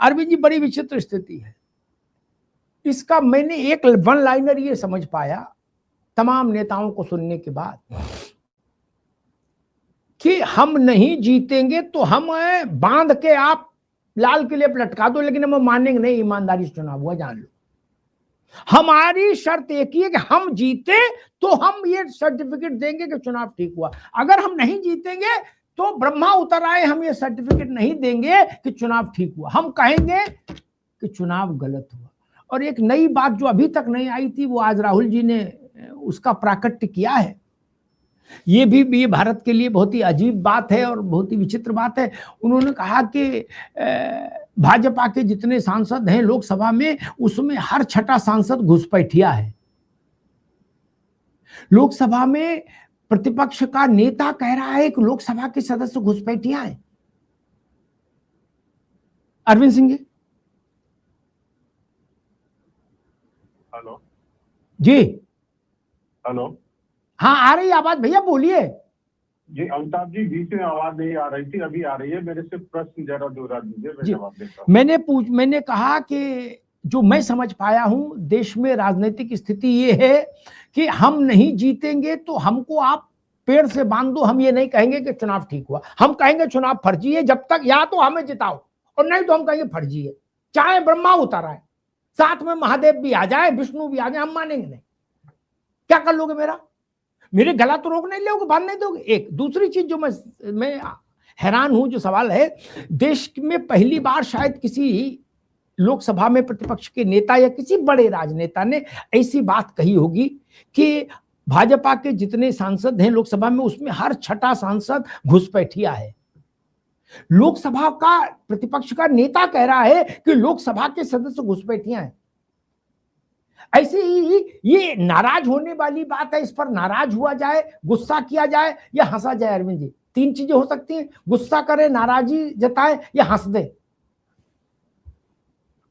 अरविंद जी, बड़ी विचित्र स्थिति है। इसका मैंने एक वन लाइनर ये समझ पाया तमाम नेताओं को सुनने के बाद कि हम नहीं जीतेंगे तो हम बांध के आप लाल किले पर लटका दो, लेकिन हम मानेंगे नहीं, ईमानदारी से चुनाव हुआ, जान लो। हमारी शर्त एक ही है कि हम जीते तो हम ये सर्टिफिकेट देंगे कि चुनाव ठीक हुआ। अगर हम नहीं जीतेंगे तो ब्रह्मा उतर आए, हम ये सर्टिफिकेट नहीं देंगे कि चुनाव ठीक हुआ। हम कहेंगे कि चुनाव गलत हुआ। और एक नई बात जो अभी तक नहीं आई थी, वो आज राहुल जी ने उसका प्राकट्य किया है। ये भारत के लिए बहुत ही अजीब बात है और बहुत ही विचित्र बात है। उन्होंने कहा कि भाजपा के जितने सांसद हैं लोकसभा में, उसमें हर छठा सांसद घुसपैठिया है। लोकसभा में प्रतिपक्ष का नेता कह रहा है कि लोकसभा के सदस्य घुसपैठिया है। अरविंद सिंह जी। हेलो जी। हेलो। हाँ, आ रही आवाज भैया, बोलिए। जी अमिताभ जी, बीच में आवाज नहीं आ रही थी, अभी आ रही है। मेरे से प्रश्न जरा दोहरा दीजिए, मैं जवाब देता हूँ। मैंने कहा कि जो मैं समझ पाया हूं, देश में राजनीतिक स्थिति ये है कि हम नहीं जीतेंगे तो हमको आप पेड़ से बांध दो, हम ये नहीं कहेंगे कि चुनाव ठीक हुआ। हम कहेंगे चुनाव फर्जी है, जब तक या तो हमें जिताओ और नहीं तो हम कहेंगे फर्जी है। चाहे ब्रह्मा उतर आए, साथ में महादेव भी आ जाए, विष्णु भी आ जाए, हम मानेंगे नहीं। क्या कर लोगे? मेरे गला तो रोक नहीं लोगे, बांध नहीं दोगे। एक दूसरी चीज जो मैं हैरान हूं, जो सवाल है, देश में पहली बार शायद किसी लोकसभा में प्रतिपक्ष के नेता या किसी बड़े राजनेता ने ऐसी बात कही होगी कि भाजपा के जितने सांसद हैं लोकसभा में, उसमें हर छठा सांसद घुसपैठिया है। लोकसभा का प्रतिपक्ष का नेता कह रहा है कि लोकसभा के सदस्य घुसपैठिया हैं। ऐसे ही ये नाराज होने वाली बात है। इस पर नाराज हुआ जाए, गुस्सा किया जाए या हंसा जाए। अरविंद जी, तीन चीजें हो सकती हैं, गुस्सा करे, नाराजी जताए या हंस दे।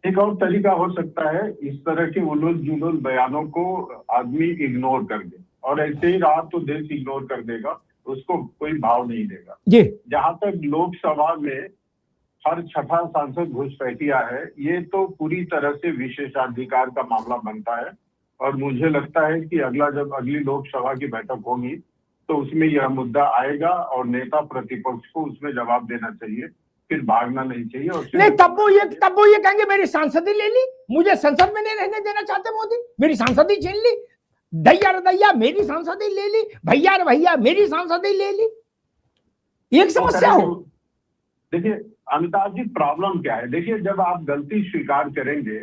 एक और तरीका हो सकता है, इस तरह के उलूल जुलूल बयानों को आदमी इग्नोर कर दे, और ऐसे ही रहा तो देश इग्नोर कर देगा, उसको कोई भाव नहीं देगा। जी। जहां तक लोकसभा में हर छठा सांसद घुसपैठिया है, ये तो पूरी तरह से विशेषाधिकार का मामला बनता है। और मुझे लगता है कि जब अगली लोकसभा की बैठक होगी तो उसमें यह मुद्दा आएगा और नेता प्रतिपक्ष को उसमें जवाब देना चाहिए, फिर भागना नहीं चाहिए। और नहीं, तब वो ये कहेंगे मेरी सांसदी ले ली, मुझे संसद में नहीं रहने देना चाहते मोदी, मेरी सांसदी छीन ली, दैया रे दैया मेरी सांसदी ले ली, भैया रे भैया मेरी सांसदी ले ली। एक समस्या हो। देखिए अमिताभ जी, प्रॉब्लम क्या है? देखिए, जब आप गलती स्वीकार करेंगे,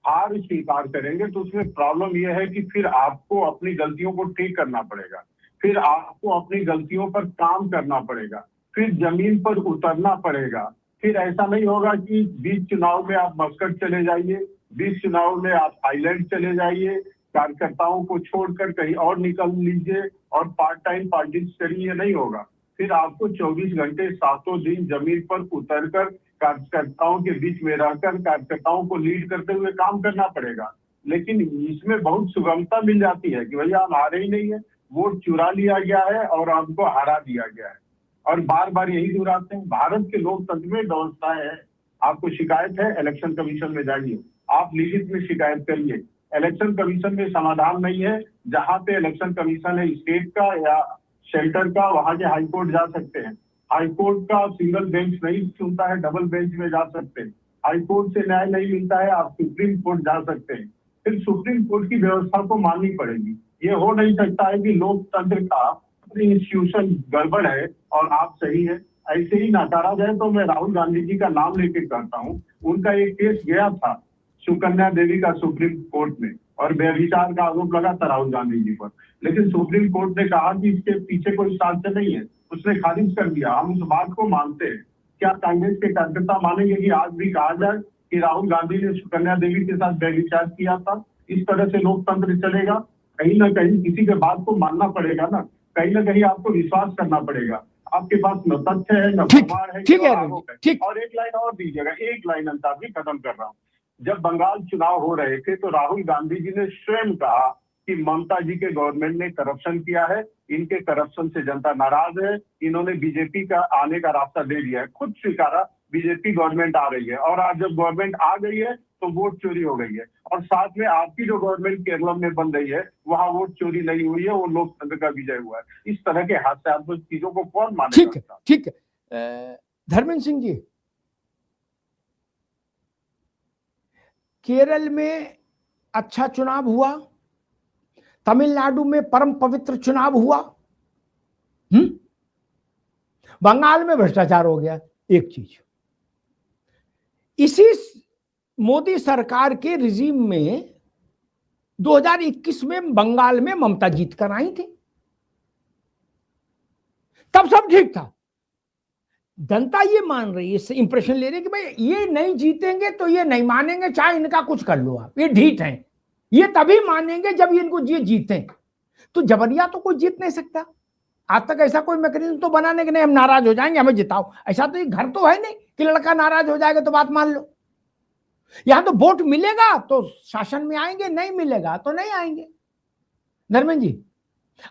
हार स्वीकार करेंगे, तो उसमें प्रॉब्लम यह है कि फिर आपको अपनी गलतियों को ठीक करना पड़ेगा, फिर आपको अपनी गलतियों पर काम करना पड़ेगा, फिर जमीन पर उतरना पड़ेगा। फिर ऐसा नहीं होगा कि बीच चुनाव में आप मस्कट चले जाइए, बीच चुनाव में आप थाईलैंड चले जाइए, कार्यकर्ताओं को छोड़कर कहीं और निकल लीजिए और पार्ट टाइम पॉलिटिक्स करिए। नहीं होगा। फिर आपको 24 घंटे 7 दिन जमीन पर उतरकर कार्यकर्ताओं के बीच में रहकर कार्यकर्ताओं को लीड करते हुए काम करना पड़ेगा। लेकिन इसमें बहुत सुगमता मिल जाती है कि भैया हम हारे ही नहीं है, वोट चुरा लिया गया है और हमको हरा दिया गया है, और बार बार यही दोहराते हैं। भारत के लोकतंत्र में व्यवस्था है, आपको शिकायत है इलेक्शन कमीशन में जाइए, आप लिखित में शिकायत करिए। इलेक्शन कमीशन में समाधान नहीं है, जहां पे इलेक्शन कमीशन है स्टेट का या सेंटर का, वहां के हाईकोर्ट जा सकते हैं। हाईकोर्ट का सिंगल बेंच नहीं सुनता है, डबल बेंच में जा सकते हैं। हाईकोर्ट से न्याय नहीं मिलता है, आप सुप्रीम कोर्ट जा सकते हैं। फिर सुप्रीम कोर्ट की व्यवस्था को माननी पड़ेगी। ये हो नहीं सकता है कि लोकतंत्र का इंस्टीट्यूशन गड़बड़ है और आप सही है, ऐसे ही नकारा जाए। तो मैं राहुल गांधी जी का नाम लेके कहता हूँ, उनका एक केस गया था सुकन्या देवी का सुप्रीम कोर्ट में, और व्यभिचार का आरोप लगा था राहुल गांधी जी पर, लेकिन सुप्रीम कोर्ट ने कहा कि इसके पीछे कोई साक्ष्य नहीं है, उसने खारिज कर दिया। हम उस बात को मानते हैं। क्या कांग्रेस के कार्यकर्ता मानेंगे कि आज भी कहा जाए कि राहुल गांधी ने सुकन्या देवी के साथ व्यभिचार किया था? इस तरह से लोकतंत्र चलेगा? कहीं ना कहीं किसी के बात को मानना पड़ेगा ना, कहीं ना कहीं आपको विश्वास करना पड़ेगा। आपके पास न तथ्य है, न प्रमाण है, ठीक। और एक लाइन और दीजिएगा, एक लाइन अंताब जी, खत्म कर रहा हूँ। जब बंगाल चुनाव हो रहे थे तो राहुल गांधी जी ने स्वयं कहा कि ममता जी के गवर्नमेंट ने करप्शन किया है, इनके करप्शन से जनता नाराज है, इन्होंने बीजेपी का आने का रास्ता दे दिया है। खुद स्वीकारा बीजेपी गवर्नमेंट आ रही है, और आज जब गवर्नमेंट आ गई है तो वोट चोरी हो गई है, और साथ में आपकी जो गवर्नमेंट केरल में बन रही है वहां वोट चोरी नहीं हुई है, वो लोकतंत्र का विजय हुआ है। इस तरह के हास्यास्पद चीजों को कौन मानेगा? ठीक है, ठीक है। धर्मेंद्र सिंह जी, केरल में अच्छा चुनाव हुआ, तमिलनाडु में परम पवित्र चुनाव हुआ, बंगाल में भ्रष्टाचार हो गया। एक चीज, इसी मोदी सरकार के रिजीम में 2021 में बंगाल में ममता जीत कर आई थी, तब सब ठीक था। जनता ये मान रही है, इससे इंप्रेशन ले रही है कि भाई ये नहीं जीतेंगे तो ये नहीं मानेंगे, चाहे इनका कुछ कर लो आप, ये ढीठ हैं, ये तभी मानेंगे जब ये इनको जीते। तो जबरिया तो कोई जीत नहीं सकता। आज तक ऐसा कोई मैकेनिज्म तो बनाने के नहीं, हम नाराज हो जाएंगे हमें जिताओ, ऐसा तो ये घर तो है नहीं कि लड़का नाराज हो जाएगा तो बात मान लो। यहां तो वोट मिलेगा तो शासन में आएंगे, नहीं मिलेगा तो नहीं आएंगे। धर्मेंद्र जी,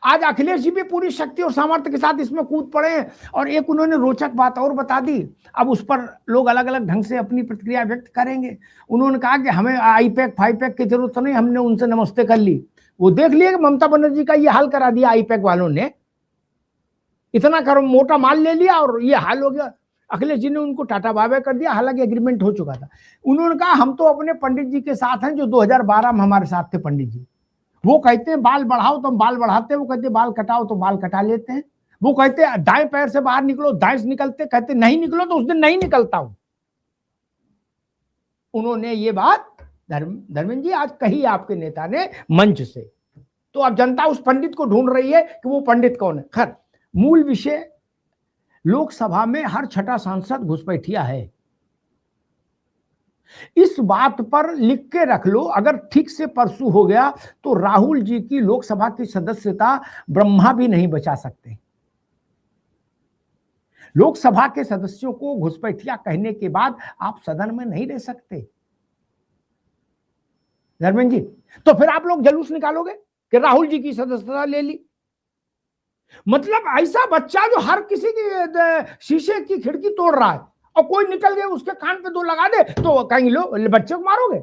आज अखिलेश जी भी पूरी शक्ति और सामर्थ्य के साथ इसमें कूद पड़े हैं, और एक उन्होंने रोचक बात और बता दी। अब उस पर लोग अलग अलग ढंग से अपनी प्रतिक्रिया व्यक्त करेंगे। उन्होंने कहा कि हमें आईपैक फाइपैक की जरूरत नहीं, हमने उनसे नमस्ते कर ली। वो देख लिए कि ममता बनर्जी का ये हाल करा दिया आईपैक वालों ने, इतना करो मोटा माल ले लिया और ये हाल हो गया। अखिलेश जी ने उनको टाटा बाय कर दिया, हालांकि एग्रीमेंट हो चुका था। उन्होंने कहा हम तो अपने पंडित जी के साथ हैं जो 2012 में हमारे साथ थे। पंडित जी वो कहते हैं बाल बढ़ाओ तो हम बाल बढ़ाते हैं, वो कहते हैं बाल कटाओ तो बाल कटा लेते हैं। वो कहते हैं दाएं पैर से बाहर निकलो, दाएं से निकलते, कहते नहीं निकलो तो उस दिन नहीं निकलता हूं। उन्होंने ये बात धर्मेंद्र जी आज कही आपके नेता ने मंच से। तो अब जनता उस पंडित को ढूंढ रही है कि वो पंडित कौन है। खैर, मूल विषय, लोकसभा में हर छठा सांसद घुसपैठिया है। इस बात पर लिख के रख लो, अगर ठीक से परसू हो गया तो राहुल जी की लोकसभा की सदस्यता ब्रह्मा भी नहीं बचा सकते। लोकसभा के सदस्यों को घुसपैठिया कहने के बाद आप सदन में नहीं रह सकते। धर्मेंद्र जी, तो फिर आप लोग जलूस निकालोगे कि राहुल जी की सदस्यता ले ली। मतलब ऐसा बच्चा जो हर किसी की शीशे की खिड़की तोड़ रहा है और कोई निकल गया उसके कान पे 2 लगा दे तो कहेंगे लो बच्चे को मारोगे।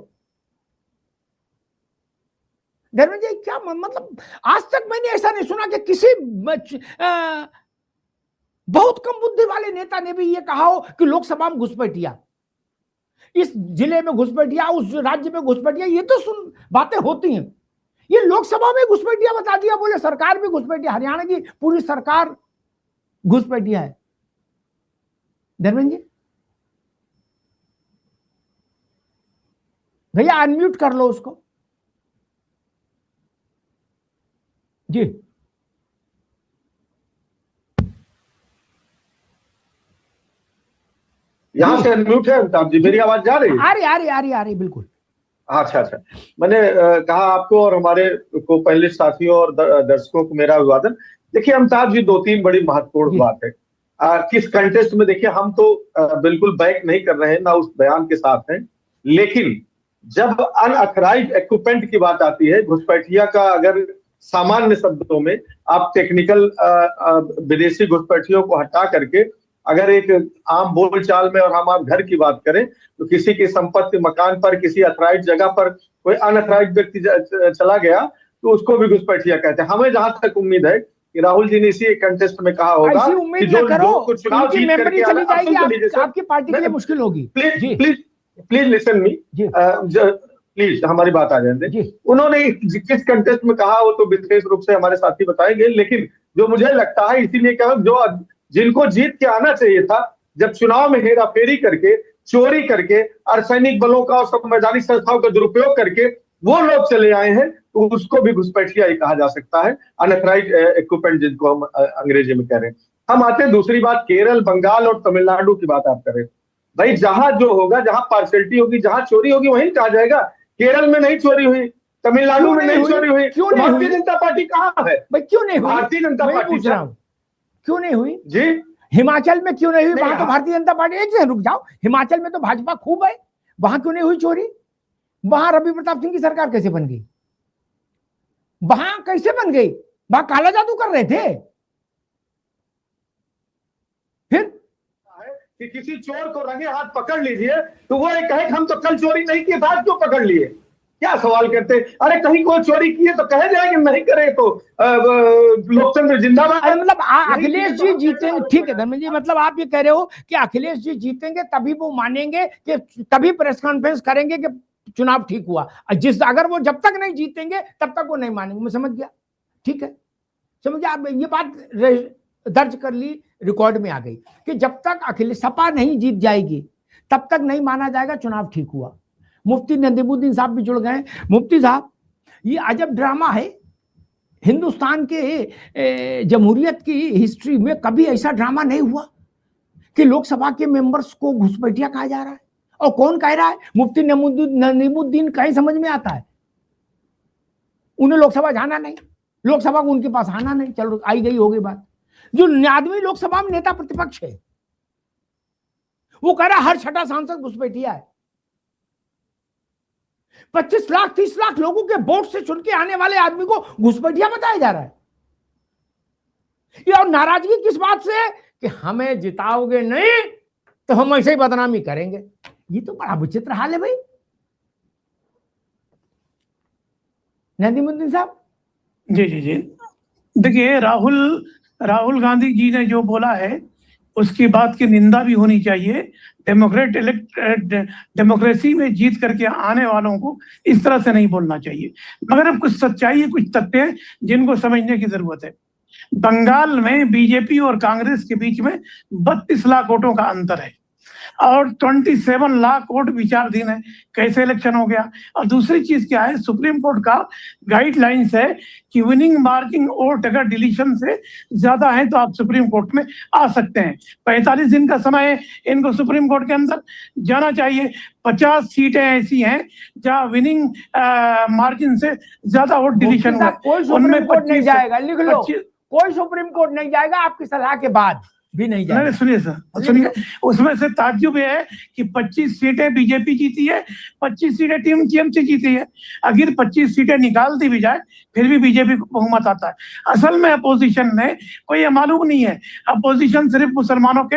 धर्मेंद्र जी, क्या मतलब, आज तक मैंने ऐसा नहीं सुना कि किसी बहुत कम बुद्धि वाले नेता ने भी ये कहा हो कि लोकसभा में घुसपैठिया, इस जिले में घुसपैठिया, उस राज्य में घुसपैठिया। ये तो बातें होती हैं, ये लोकसभा में घुसपैठिया बता दिया, बोले सरकार भी घुसपैठिया, हरियाणा की पूरी सरकार घुसपैठिया है। धर्मेंद्र जी भैया अनम्यूट कर लो उसको जी। यहाँ से अनम्यूट है अमिताभ जी, मेरी आवाज जा रही है? आ रही बिल्कुल। अच्छा, मैंने कहा आपको और हमारे को पहले साथियों और दर्शकों को मेरा अभिवादन। देखिए अमिताभ जी, 2-3 बड़ी महत्वपूर्ण बात है। किस कंटेस्ट में, देखिए हम तो बिल्कुल बैक नहीं कर रहे हैं, ना उस बयान के साथ हैं, लेकिन जब अनऑथराइज्ड इक्विपमेंट की बात आती है, घुसपैठिया का अगर सामान्य शब्दों में आप टेक्निकल विदेशी घुसपैठियों को हटा करके अगर एक आम बोलचाल में और हम आप घर की बात करें तो किसी की संपत्ति, मकान पर, किसी अथराइज्ड जगह पर कोई अनअथराइज्ड व्यक्ति चला गया तो उसको भी घुसपैठिया कहते हैं। हमें जहां तक उम्मीद है कि राहुल जी ने इसी कंटेस्ट में कहा होगा कि जो चुनाव जीत करके आपकी पार्टी के लिए मुश्किल होगी। प्लीज लिसन मी, प्लीज हमारी बात आ जाए दे। उन्होंने किस कंटेस्ट में कहा वो तो विशेष रूप से हमारे साथी बताएंगे, लेकिन जो मुझे लगता है इसीलिए क्या, जो जिनको जीत के आना चाहिए था, जब चुनाव में हेराफेरी करके, चोरी करके, अर्धसैनिक बलों का और संवैधानिक संस्थाओं का दुरुपयोग करके वो लोग चले आए हैं, तो उसको भी घुसपैठिया ही कहा जा सकता है, अनऑथराइज्ड इक्विपमेंट जिनको हम अंग्रेजी में कह रहे हैं। हम आते हैं दूसरी बात, केरल, बंगाल और तमिलनाडु की बात आप करें। भाई जहां जो होगा, जहां पार्शलिटी होगी, जहां चोरी होगी वहीं कहा जाएगा। केरल में नहीं चोरी हुई, तमिलनाडु में नहीं चोरी हुई, क्यों नहीं? भारतीय जनता पार्टी कहां है भाई? क्यों नहीं हुई? भारतीय जनता पार्टी क्यों नहीं हुई जी? हिमाचल में क्यों नहीं हुई? वहां तो भारतीय जनता पार्टी, एक से रुक जाओ, हिमाचल में तो भाजपा खूब है, वहां क्यों नहीं हुई चोरी? वहां रवि प्रताप सिंह की सरकार कैसे बन गई? वहां कैसे बन गई? वहां काला जादू कर रहे थे। फिर कि किसी चोर को रंगे हाथ पकड़ लीजिए तो वो ये कहे कि हम तो कल चोरी नहीं किए, आज क्यों पकड़ लिए? क्या सवाल करते? अरे कहीं कोई चोरी किए तो कहे जाए कि नहीं करे तो लोकतंत्र जिंदाबाद। मतलब अखिलेश जी जीतेंगे, ठीक है धर्मेंद्र जी, मतलब आप ये कह रहे हो कि अखिलेश जी जीतेंगे तभी वो मानेंगे, कि तभी प्रेस कॉन्फ्रेंस करेंगे कि चुनाव ठीक हुआ। अगर वो जब तक नहीं जीतेंगे तब तक वो नहीं मानेंगे। मैं समझ गया, ठीक है, समझ गया। आप ये बात दर्ज कर ली, रिकॉर्ड में आ गई कि जब तक अखिलेश सपा नहीं जीत जाएगी तब तक नहीं माना जाएगा चुनाव ठीक हुआ। मुफ्ती नदीमुद्दीन साहब भी जुड़ गए। मुफ्ती साहब, ये अजब ड्रामा है, हिंदुस्तान के जमहूरियत की हिस्ट्री में कभी ऐसा ड्रामा नहीं हुआ कि लोकसभा के मेंबर्स को घुसपैठिया कहा जा रहा है। और कौन कह रहा है? मुफ्ती नदीमुद्दीन, कहीं समझ में आता है? उन्हें लोकसभा जाना नहीं, लोकसभा को उनके पास आना नहीं, चलो आई गई हो गई बात। जो आदमी लोकसभा में नेता प्रतिपक्ष है वो कह रहा है हर छठा सांसद घुसपैठिया है। 25 लाख 30 लाख लोगों के वोट से चुन के आने वाले आदमी को घुसपैठिया बताया जा रहा है। ये और नाराजगी किस बात से है? कि हमें जिताओगे नहीं तो हम ऐसे ही बदनामी करेंगे। ये तो बड़ा विचित्र हाल है भाई। नदीमुद्दीन साहब। जी जी जी, देखिए राहुल गांधी जी ने जो बोला है उसकी बात की निंदा भी होनी चाहिए। डेमोक्रेसी में जीत करके आने वालों को इस तरह से नहीं बोलना चाहिए। मगर अब कुछ सच्चाई है, कुछ तथ्य हैं जिनको समझने की जरूरत है। बंगाल में बीजेपी और कांग्रेस के बीच में 32 लाख वोटों का अंतर है और 27 लाख वोट विचाराधीन है। कैसे इलेक्शन हो गया? और दूसरी चीज क्या है, सुप्रीम कोर्ट का गाइडलाइंस है कि विनिंग मार्जिन वोट अगर डिलीशन से ज्यादा है तो आप सुप्रीम कोर्ट में आ सकते हैं। 45 दिन का समय है इनको सुप्रीम कोर्ट के अंदर जाना चाहिए। 50 सीटें ऐसी हैं जहां विनिंग मार्जिन से ज्यादा वोट डिलीशन हुआ, उनमें कोर्ट नहीं जाएगा। लिख लो, कोई सुप्रीम कोर्ट नहीं जाएगा, आपकी सलाह के बाद भी नहीं जाएगा। नहीं, सुनिए सर, सुनिए, उसमें से ताज्जुब ये है कि 25 सीटें बीजेपी जीती है, 25 सीटें टीम टीएमसी जीती है। अगर 25 सीटें निकाल दी भी जाए फिर भी बीजेपी को बहुमत आता है। असल में अपोजिशन में कोई ये मालूम नहीं है, अपोजिशन सिर्फ मुसलमानों के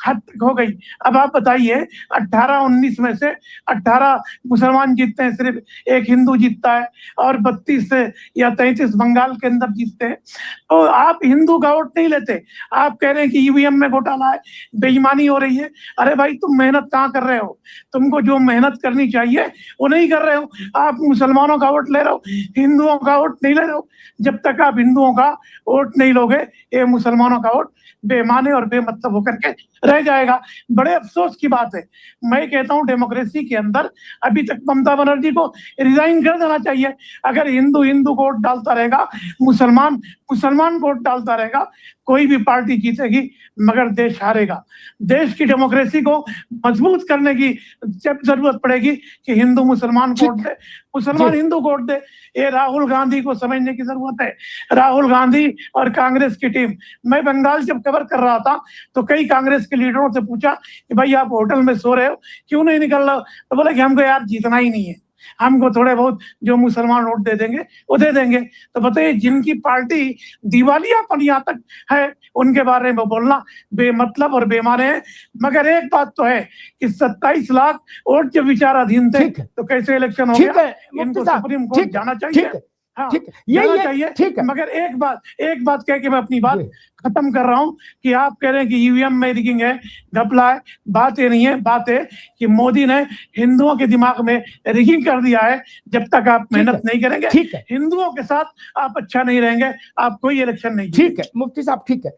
हद तक हो गई। अब आप बताइए, 18-19 में से 18 मुसलमान जीतते हैं, सिर्फ एक हिंदू जीतता है, और 32 या 33 बंगाल के अंदर जीतते हैं। तो आप हिंदू का वोट नहीं लेते, आप कह रहे हैं कि ईवीएम में घोटाला है, बेईमानी हो रही है। अरे भाई, तुम मेहनत कहाँ कर रहे हो? तुमको जो मेहनत करनी चाहिए वो नहीं कर रहे हो। आप मुसलमानों का वोट ले रहे हो, हिंदुओं का वोट नहीं ले रहे हो। जब तक आप हिंदुओं का वोट नहीं लोगे, ये मुसलमानों का वोट बेमाने और बेमतलब होकर के रह जाएगा। बड़े अफसोस की बात है। मैं कहता हूं डेमोक्रेसी के अंदर अभी तक ममता बनर्जी को रिजाइन कर देना चाहिए। अगर हिंदू हिंदू को वोट डालता रहेगा, मुसलमान मुसलमान को वोट डालता रहेगा, कोई भी पार्टी जीतेगी मगर देश हारेगा। देश की डेमोक्रेसी को मजबूत करने की जब जरूरत पड़ेगी कि हिंदू मुसलमान को वोट दे, मुसलमान हिंदू को वोट दे। ये राहुल गांधी को समझने की जरूरत है। राहुल गांधी और कांग्रेस की टीम, मैं बंगाल जब कवर कर रहा था तो कई कांग्रेस के लीडरों से पूछा कि भाई आप होटल में सो रहे हो, क्यों नहीं निकल रहे हो? तो बोले कि हमको यार जीतना ही नहीं है, हमको थोड़े बहुत जो मुसलमान वोट दे देंगे वो दे देंगे। तो बताइए, जिनकी पार्टी दिवालियापन यहाँ तक है उनके बारे में बोलना बेमतलब और बेमाने है। मगर एक बात तो है कि 27 लाख वोट जब विचाराधीन थे तो कैसे इलेक्शन हो गया? इनको सुप्रीम कोर्ट जाना चाहिए। हाँ, जाना चाहिए। ठीक है, मगर एक बात कह के मैं अपनी बात खत्म कर रहा हूं कि आप कह रहे हैं कि ईवीएम में रिगिंग है, घपला है। बात ये नहीं है, बात है कि मोदी ने हिंदुओं के दिमाग में रिगिंग कर दिया है। जब तक आप मेहनत नहीं करेंगे, हिंदुओं के साथ आप अच्छा नहीं रहेंगे, आप कोई इलेक्शन नहीं। ठीक है मुफ्ती साहब, ठीक है।